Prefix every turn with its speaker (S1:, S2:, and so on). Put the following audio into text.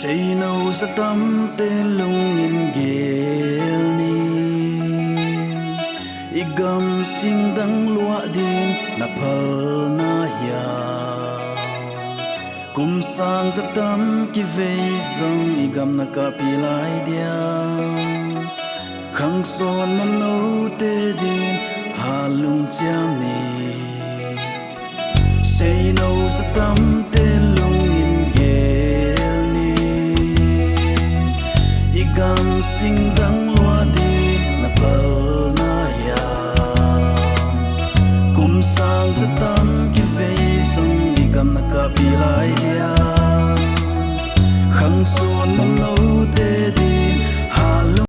S1: say no sa tam te lung in gel ni igam sing dang lua din na phal na ya kum sang sa tam ki ve zong igam na ka pi lai dia khang son man no te din ha lung cham ni say no sa tam te lung in gel ni igam sing dang lua din na phal na ya kum sang sa tam ki ve zong igam na ka pi lai dia khang son man no